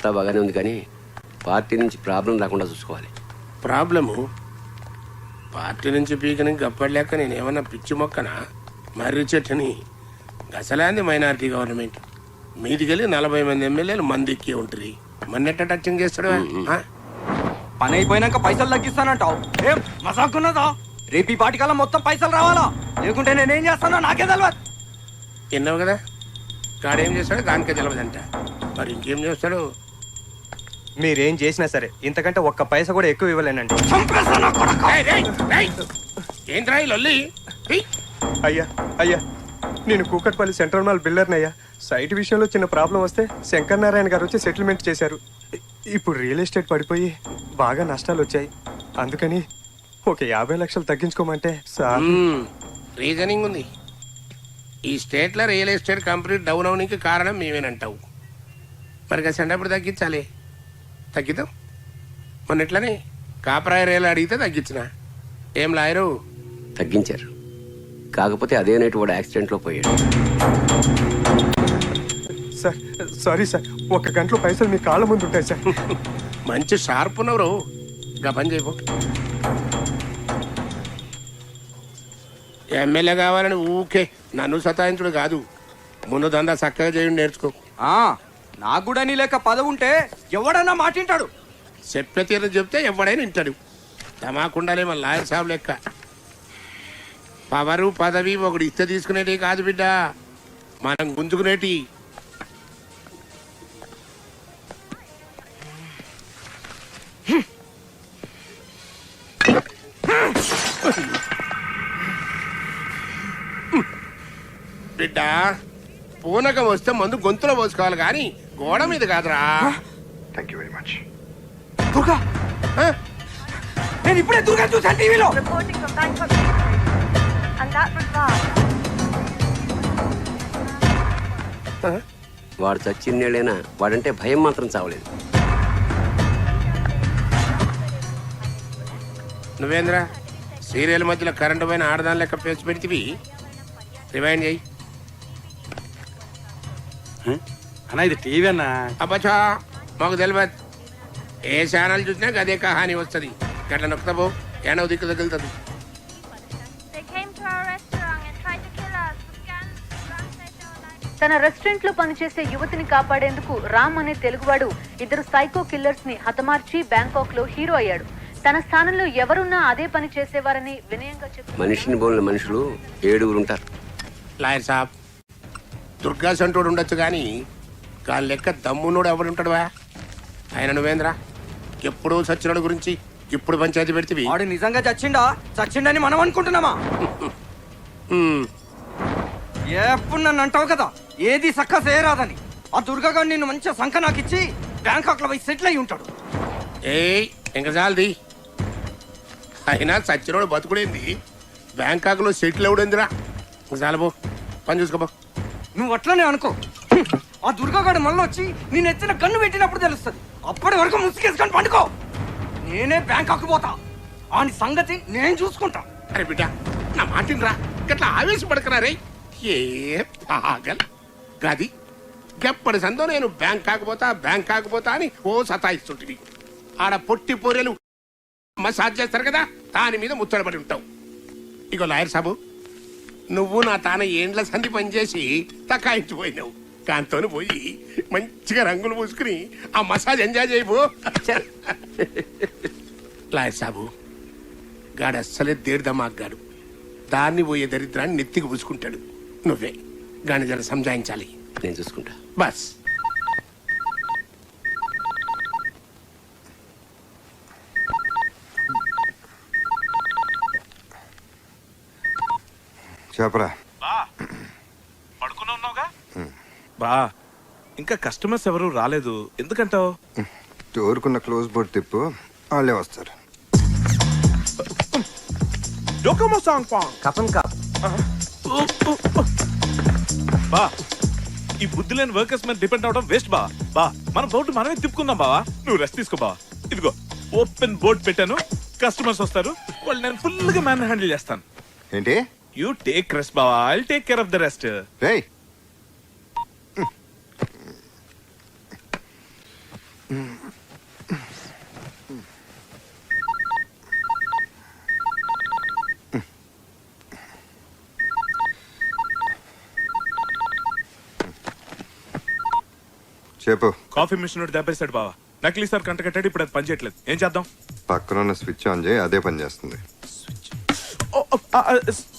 అంతా బాగానే ఉంది, కానీ పార్టీ నుంచి ప్రాబ్లం రాకుండా చూసుకోవాలి. ప్రాబ్లము పార్టీ నుంచి పీకని గప్పలేక నేనేమన్నా పిచ్చి మొక్కనా? మర్రి చెట్టుని గసలాంది మైనారిటీ గవర్నమెంట్ మీదికెళ్ళి 40 మంది ఎమ్మెల్యేలు మంది ఎక్కి ఉంటుంది. మన్నెట్ట టచింగ్ చేస్తాడు. పని అయిపోయినాక పైసలు తగ్గిస్తానంటావు. ఏం మజాకున్నదా? రేపు ఈ పాటికల్లా మొత్తం పైసలు రావాలా, లేకుంటే నేనేం చేస్తానో నాకే తెలియదు. విన్నావు కదా, గాడేం చేస్తాడో దానికే తెలియదంట. మరి ఇంకేం చేస్తాడు? మీరేం చేసినా సరే ఇంతకంటే ఒక్క పైసా కూడా ఎక్కువ ఇవ్వలేనండి. ఏంద్రా ఈ లొల్లి? అయ్యా అయ్యా, నేను కూకట్పల్లి సెంట్రల్ మాల్ బిల్డర్నయ్యా. సైట్ విషయంలో చిన్న ప్రాబ్లం వస్తే శంకర్ నారాయణ గారు వచ్చి సెటిల్మెంట్ చేశారు. ఇప్పుడు రియల్ ఎస్టేట్ పడిపోయి బాగా నష్టాలు వచ్చాయి. అందుకని ఒక 50 లక్షలు తగ్గించుకోమంటే సార్. రీజనింగ్ ఉంది. ఈ స్టేట్లో రియల్ ఎస్టేట్ కంపెనీ డౌన్ అవడానికి కారణం మేమేనంటావు. మరి సెంటప్పుడు తగ్గించాలి, తగ్గిద్దాం. మొన్న ఎట్లనే కాపరాయ రేలు అడిగితే తగ్గించిన. ఏం లాయరు? తగ్గించారు, కాకపోతే అదే నైట్ వాడు యాక్సిడెంట్లో పోయాడు. సార్ సారీ సార్, 1 గంటలో పైసలు మీ కాళ్ళ ముందు ఉంటాయి సార్. మంచి షార్ప్ ఉన్నవరు. గా పని చేయబో. ఎమ్మెల్యే కావాలని ఊకే నన్ను సతాయించుడు కాదు, ముందు దందా చక్కగా చేయండి, నేర్చుకో. నాకు కూడా నీ లెక్క పదవి ఉంటే ఎవడన్నా మాటింటాడు. చెప్పే తీరు చెప్తే ఎవడైనా వింటాడు. తమాకుండాలే మన లాయర్ సాబ్ లెక్క. పవరు పదవి ఒకటి ఇస్తే తీసుకునేటి కాదు బిడ్డ, మనం గుంజుకునేటి. బిడ్డ పూనకం వస్తే మందు గొంతులో పోసుకోవాలి కానీ గోడ మీద కాదురా. Thank you very much. Durga, నేను ఇప్పుడే దుర్గా చూసాను టీవీలో. Reporting from Bangkok, and that was Raj. వాడు చచ్చిన్నేళ్ళైనా వాడంటే భయం మాత్రం చావలేదు. నువ్వేంద్రా సీరియల్ మధ్యలో కరెంటు పైన ఆడదాని లెక్క పేసి పెడితివి. రివైండ్ చేయి. అన్నా ఇది టీవీ అన్నా. అబ్బచ్చా, మాకు తెలియదు. ఏ ఛానల్ చూసినా అదే కహాని వస్తుంది. గట్ల నొక్కుతాబో ఏడవ దిక్కు తగులుతుంది. They came to our restaurant and tried to kill us. తన రెస్టారెంట్ లో పనిచేసే యువతిని కాపాడేందుకు రామ్ అనే తెలుగువాడు 2 సైకో కిల్లర్స్ ని హతమార్చి బ్యాంకాక్ లో హీరో అయ్యాడు. తన స్థానంలో ఎవరున్నా అదే పని చేసేవారని వినయంగా చెప్పారు. మనిషిని బోలిన మనుషులు 7 ఉంటారు. లాయర్ సాబ్, దుర్గా సంటోడు ఉండొచ్చు కానీ గాని లెక్క దమ్మునోడు ఎవడు ఉంటాడువా? ఆయన నువ్వేంద్రా ఎప్పుడూ సచ్చినోడు గురించి ఇప్పుడు పంచాయతీ పెడితే వాడు నిజంగా చచ్చిండని మనం అనుకుంటున్నామా? ఎప్పుడు నన్ను అంటావు కదా ఏది సక్క చేయరాదని. ఆ దుర్గా నిన్ను మంచిగా సంఖ నాకు ఇచ్చి బ్యాంకాక్ లో పోయి సెటిల్ అయి ఉంటాడు. ఏయ్ ఇంకా చాలది. అయినా సచ్చినోడు బతుకుడేంది, బ్యాంకాక్ లో సెటిల్ అవుడేందిరా? చాలబో, పని చూసుకోబో. నువ్వు అట్లనే అనుకో. ఆ దుర్గాగాడు మళ్ళీ వచ్చి నేను ఎత్తిన కన్ను పెట్టినప్పుడు తెలుస్తుంది. అప్పటి వరకు ముసుకేసుకొని పండుకో. నేనే బ్యాంకాక్ పోతా, ఆని సంగతి నేను చూసుకుంటా. అరే బిడ్డ నా మాటినరా, గట్లా ఆవేశపడకరా రే. ఏ పాగల్ గది గప్పటి సందో నేను బ్యాంకాక్ పోతా అని ఓ సతాయిస్తుంటివి. ఆడ పొట్టి పొరెలు మసాజ్ చేస్తారు కదా, దాని మీద ముచ్చటపడి ఉంటావు. ఇగో లాయర్ సాబు, నువ్వు నా తాన ఏండ్ల సంధి పనిచేసి తకాయించిపోయినావు. దాంతో పోయి మంచిగా రంగులు పూసుకుని ఆ మసాజ్ ఎంజాయ్ చేయబో. లాయర్ సాబు, గాడు అస్సలే దేడిదమాగ్గాడు. దాన్ని పోయే దరిద్రాన్ని నెత్తికి పూసుకుంటాడు. నువ్వే గాని జర సంజాయించాలి. నేను చూసుకుంటా. బస్ చెప్పరా. పడుకుని ఉన్నావుగా బా. ఇంకా కస్టమర్స్ ఎవరు రాలేదు ఎందుకంటావు? డోర్కున్న క్లోజ్ బోర్డ్ తిప్పు, వాళ్ళే వస్తారు. బా, ఈ బుద్ధి లేని వర్కర్స్ మీద డిపెండ్ అవడం వేస్ట్ బా. మన బోర్డు మనమే తిప్పుకుందాం బావా. నువ్వు రెస్ట్ తీసుకో బా. ఇదిగో ఓపెన్ బోర్డ్ పెట్టాను, కస్టమర్స్ వస్తారు, వాళ్ళు నేను ఫుల్ గా మ్యాన్ హ్యాండిల్ చేస్తాను. ఏంటి? యూ టేక్ రెస్ట్ బావా, I will take care of the rest. రేయ్, చెప్పు. కాఫీ మిషన్ ఒకటి దెబ్బేశాడు బావా. నకిలీ సార్ కంట కట్టాడు, ఇప్పుడు అది పని చేయట్లేదు. ఏం చేద్దాం? పక్కన ఉన్న స్విచ్ ఆన్ చేయి, అదే పని చేస్తుంది.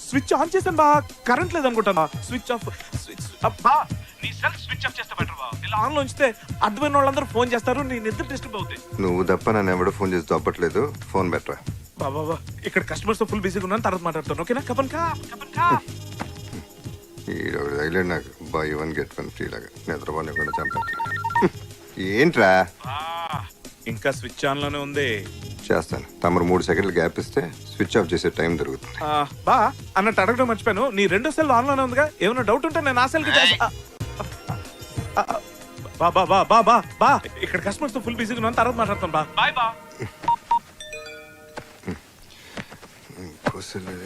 స్విచ్ ఆన్ చేశాను బా, కరెంట్ లేదు అనుకుంటాను. స్విచ్ ఆఫ్ బా, నీ సెల్ స్విచ్ ఆఫ్ చేస్తే బెటర్ బా. ఇలా ఆన్ లో ఉంచితే అర్థమైన వాళ్ళందరూ ఫోన్ చేస్తారు, నీ నిద్ర డిస్టర్బ్ అవుతుంది. నువ్వు తప్ప నన్ను ఎవడో ఫోన్ చేసి దొబ్బట్లేదు. ఫోన్ బెటరా. బాబా ఇక్కడ కస్టమర్స్ తో ఫుల్ బిజీగా ఉన్నాను, తర్వాత మాట్లాడతాను. ఓకేనా? కపన్ కా. ఈడొకటి తగిలేడు నాకు. బై 1 get 1 ఫ్రీ లాగా నిద్రపోని కూడా చంపేస్తాను. ఏంట్రా? ఇంకా స్విచ్ ఆన్ లోనే ఉంది. చేస్తాను. తమరు 3 సెకండ్లు గ్యాప్ ఇస్తే స్విచ్ ఆఫ్ చేసే టైం దొరుకుతుంది. బా అన్నట్టు అడగడం మర్చిపోయాను, నీ రెండో సెల్ ఆన్ లోనే ఉందిగా. ఏమైనా డౌట్ ఉంటే నేను ఆ సెల్ కి బా బా బా బా బా బా ఇక్కడ కస్టమర్స్ తో ఫుల్ బిజీగా ఉన్నాను, తర్వాత మాట్లాడతాను బా. బాయ్ బా. ఇంకోసారి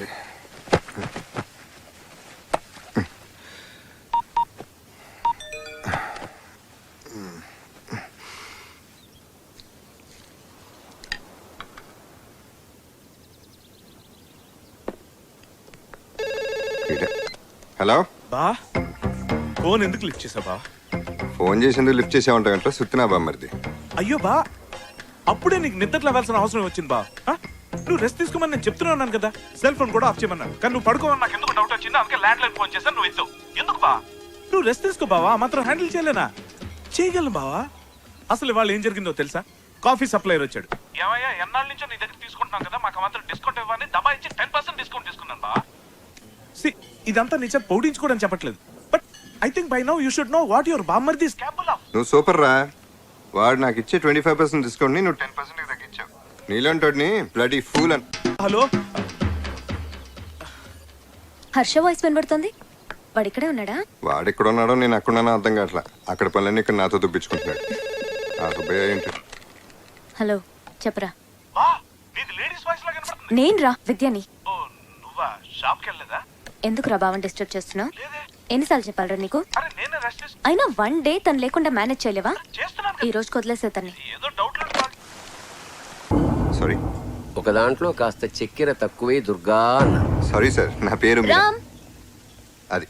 హలో. బా ఫోన్ ఎందుకు లిఫ్ట్ చేసా బా? ఫోన్ చేసేందుకు లిఫ్ట్ చేసామంటే సుత్తినా బా మరిది. అయ్యో బా, అప్పుడే నీకు నిద్ర లేవాల్సిన అవసరం వచ్చింది బా. నువ్వు రెస్ట్ తీసుకోమని నేను చెప్తూనే ఉన్నాను కదా. సెల్ ఫోన్ కూడా ఆఫ్ చేయమన్నాను, కానీ నువ్వు పడుకోమని నాకు ఎందుకు డౌట్ వచ్చింది. అందుకే ల్యాండ్ లైన్ ఫోన్ చేశాను, నువ్వు ఎత్తు. ఎందుకు బా? నువ్వు రెస్ట్ తీసుకో బావా, మాత్రం హ్యాండిల్ చేయలేనా? చేయగలను బావా. అసలు ఇవాళ ఏం జరిగిందో తెలుసా? కాఫీ సప్లైర్ వచ్చాడు. ఏమయ్యా, ఎన్నాళ్ళ నుంచో నీ దగ్గర తీసుకుంటున్నాం కదా, మాకు మాత్రం డిస్కౌంట్ ఇవ్వని దబా ఇచ్చి 10% డిస్కౌంట్ తీసుకున్నాను బా. ఇదంతా నీ చేత పౌడించుకోవడం చెప్పట్లేదు, but I think by now you should know what your బామ్మర్ది ఇస్ కేపబుల్ ఆఫ్. నువ్వు సూపర్ రా. వాడు నాకు ఇచ్చే 25% డిస్కౌంట్ ని నువ్వు 10% తగ్గించావు. నీలాంటోడిని బ్లడీ ఫూల్ అని. హలో, హర్ష వాయిస్ వినబడుతుంది. వాడు ఇక్కడే ఉన్నాడా? వాడు ఎక్కడ ఉన్నాడో నేను అక్కడున్నానో అర్థం కావట్లా. అక్కడ పనులన్నీ ఇక్కడ నాతో దుబ్బించుకుంటున్నాడు. ఆ సుబ్బయ్య ఏంటి? హలో చెప్పరా. బా నీది లేడీస్ వాయిస్ లాగా వినపడుతుంది. నేను రా విద్యాని. ఓ నువ్వా? షాప్ కి వెళ్ళలేదా? ఎందుకు రా బావని డిస్టర్బ్ చేస్తున్నావు? ఎన్నిసార్లు చెప్పాలరా నీకు? అరే నేనే రెస్ట్ అయినా 1 డే తను లేకుండా మేనేజ్ చేయలేవా? చేస్తున్నాను. ఈ రోజుకి వదిలేసే తన్ని. ఏదో డౌట్ లేదు. సారీ. ఒక దాంట్లో కాస్త చక్కెర తక్కువే దుర్గా అన్నారు. సారీ సార్, నా పేరు మీరా. రామ్ అది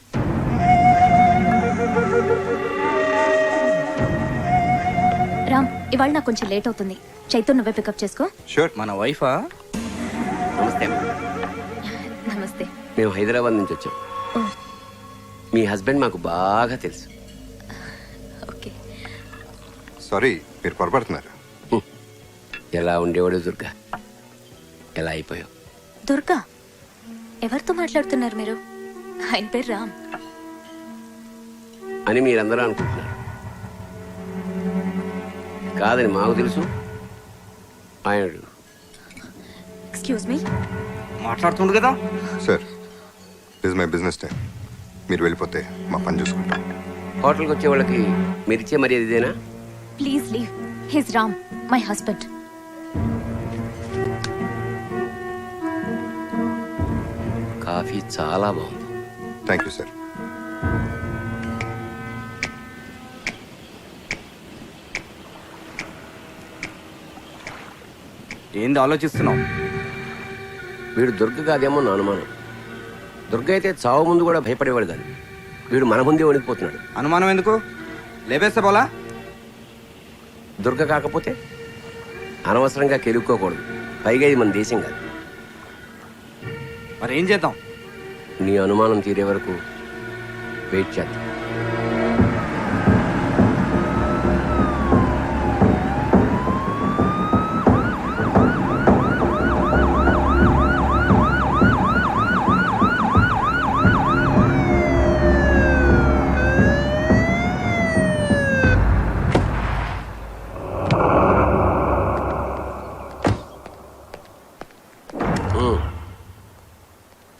రామ్, ఇవాళ నాకు కొంచెం లేట్ అవుతుంది. చైతన్య నువ్వే పికప్ చేసుకో. షూర్. మన వైఫా? నమస్తే. నమస్తే. మేము హైదరాబాద్ నుంచి వచ్చాం. ఓ మీ హస్బెండ్ మాకు బాగా తెలుసు. ఓకే. సారీ, మీరు పొరపడుతున్నారు. ఎలా ఉండేవాడు దుర్గా, ఎలా అయిపోయావు? దుర్గా? ఎవరితో మాట్లాడుతున్నారు మీరు? ఆయన పేరు రామ్ అని మీరందరూ అనుకుంటున్నారు. కాదని మాకు తెలుసు. ఆయన ఎక్స్క్యూజ్ మీ. మాట్లాడుతుండు కదా. Sir, this my business time. మీరు వెళ్ళిపోతే మా పని చూసుకుంటాం. హోటల్కి వచ్చే వాళ్ళకి మీరు ఇచ్చే మర్యాద ఇదేనా? Please leave. His Ram, my husband. Coffee చాలా బాగుంది. Thank you sir. ఏంది ఆలోచిస్తున్నావు? వీడు దుర్గ కాదేమో నా అనుమానం. దుర్గ అయితే చావు ముందు కూడా భయపడేవాడు కాదు. వీడు మన ముందే వణికిపోతున్నాడు. అనుమానం ఎందుకు? లేపేస్తే పోలా. దుర్గ కాకపోతే అనవసరంగా కెలుక్కోకూడదు. పైగా ఇది మన దేశం కాదు. మరి ఏం చేద్దాం? నీ అనుమానం తీరే వరకు వెయిట్ చేద్దాం.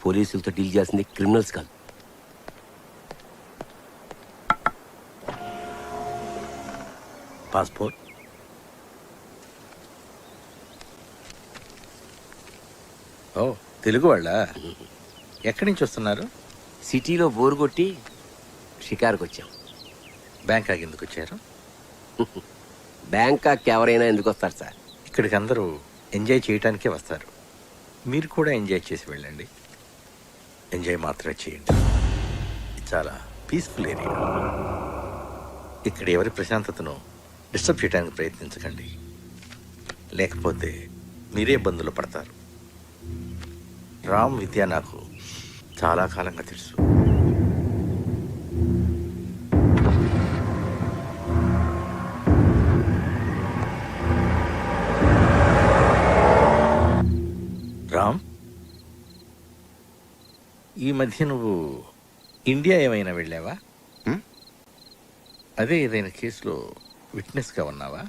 పోలీసులతో డీల్ చేయాల్సింది క్రిమినల్స్ కాదు. పాస్పోర్ట్, ఓ తెలుగు వాళ్ళ? ఎక్కడి నుంచి వస్తున్నారు? సిటీలో బోరు కొట్టి షికారుకు వచ్చాం. బ్యాంకాక్ ఎందుకు వచ్చారు? బ్యాంకాక్ ఎవరైనా ఎందుకు వస్తారు సార్? ఇక్కడికి అందరూ ఎంజాయ్ చేయడానికే వస్తారు. మీరు కూడా ఎంజాయ్ చేసి వెళ్ళండి. ఎంజాయ్ మాత్రమే చేయండి. ఇది చాలా పీస్ఫుల్ ఏరియా. ఇక్కడ ఎవరి ప్రశాంతతను డిస్టర్బ్ చేయడానికి ప్రయత్నించకండి, లేకపోతే మీరే ఇబ్బందులు పడతారు. రామ్ విద్య నాకు చాలా కాలంగా తెలుసు. రామ్, ఈ మధ్య నువ్వు ఇండియా ఏమైనా వెళ్ళావా? అదే ఏదైనా కేసులో విట్నెస్గా ఉన్నావా?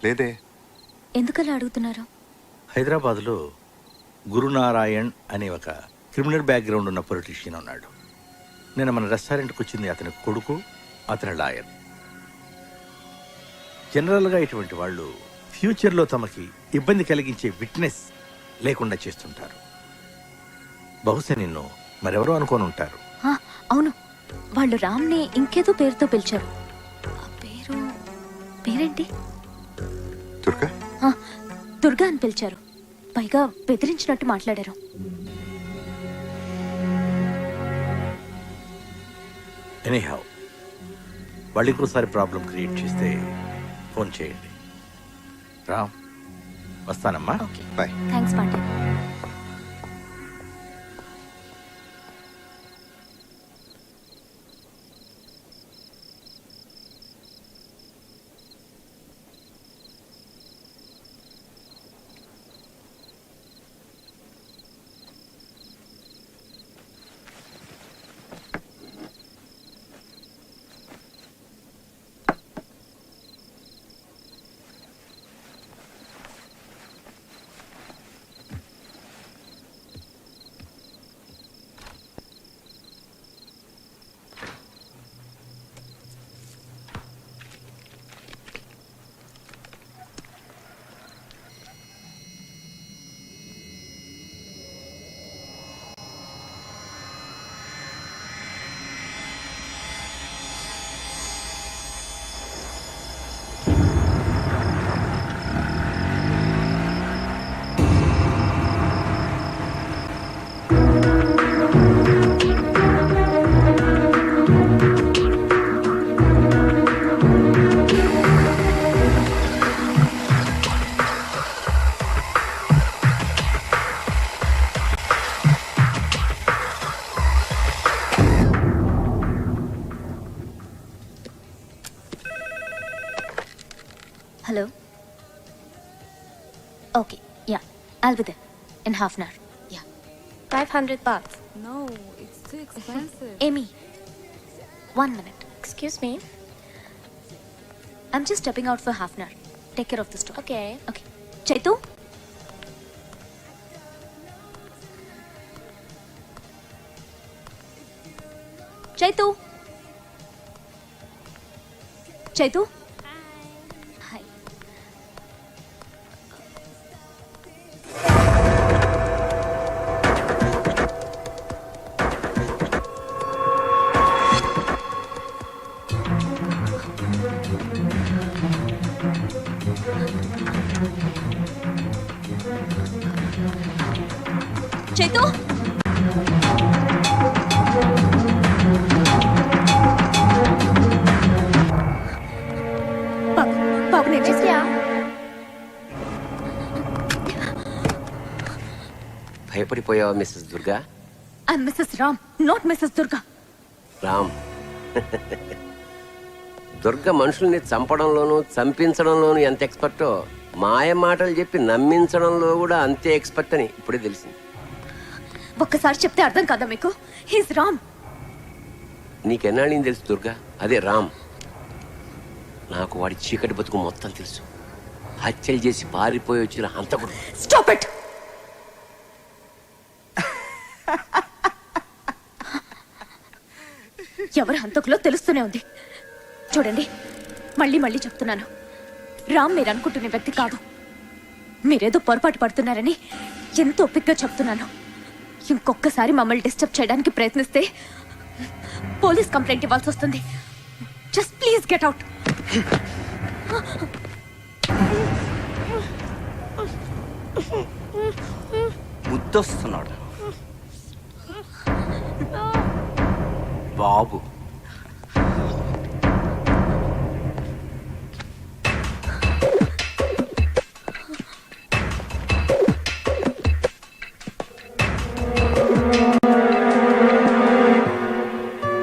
లేదే. ఎందుకలా అడుగుతున్నారు? హైదరాబాద్లో గురునారాయణ్ అనే ఒక క్రిమినల్ బ్యాక్గ్రౌండ్ ఉన్న పొలిటీషియన్ ఉన్నాడు. నేను మన రెస్టారెంట్కి వచ్చింది అతని కొడుకు, అతని లాయర్. జనరల్గా ఇటువంటి వాళ్ళు ఫ్యూచర్లో తమకి ఇబ్బంది కలిగించే విట్నెస్ లేకుండా చేస్తుంటారు. బహుశా నిన్ను మరెవరో అనుకోని ఉంటారు. అవును, వాళ్ళు రామ్ని ఇంకేదో పేరుతో పిలిచారు. ఆ పేరేంటి? దుర్గా. దుర్గా అని పిలిచారు. పైగా బెదిరించినట్టు మాట్లాడారు. ఎనీహౌ, వాళ్ళు ఇంకోసారి ప్రాబ్లం క్రియేట్ చేస్తే ఫోన్ చేయండి. రామ్, వస్తానమ్మా. Okay, bye. Thanks Pandey. Hello. Okay, yeah, I'll be there in half an hour. Yeah, 500 baht. No, it's too expensive. Amy, 1 minute. Excuse me. I'm just stepping out for half an hour. Take care of the store. Okay. Okay. Chaitu? Chaitu? Chaitu? Hi. Chaitu? Babu, నేను చేస్తా. భయపడిపోయావా Mrs Durga? I'm Mrs. Ram, not Mrs. Durga. Ram, Durga మనుషుల్ని చంపడంలోనూ చంపించడంలోనూ ఎంత ఎక్స్పర్టో మాయ మాటలు చెప్పి నమ్మించడంలో కూడా అంతే ఎక్స్పర్ట్ అని ఇప్పుడే తెలిసింది. ఒక్కసారి చెప్తే అర్థం కాదా మీకు? హీస్ రామ్. నీకెన్నాళ్ళని తెలుసు దుర్గా? అదే రామ్. నాకు వాడి చీకటి బతుకు మొత్తం తెలుసు. హత్యలు చేసి పారిపోయి వచ్చిన హంతకుడు. Stop it. ఎవరు హంతకులో తెలుస్తూనే ఉంది. చూడండి, మళ్ళీ మళ్ళీ చెప్తున్నాను, రామ్ మీరు అనుకుంటున్న వ్యక్తి కాదు. మీరేదో పొరపాటు పడుతున్నారని ఎంతో ఓపికగా చెప్తున్నాను. ఇంకొకసారి మమ్మల్ని డిస్టర్బ్ చేయడానికి ప్రయత్నిస్తే పోలీస్ కంప్లైంట్ ఇవ్వాల్సి వస్తుంది. Just please get out. ముద్దొస్తున్నాడు బాబు.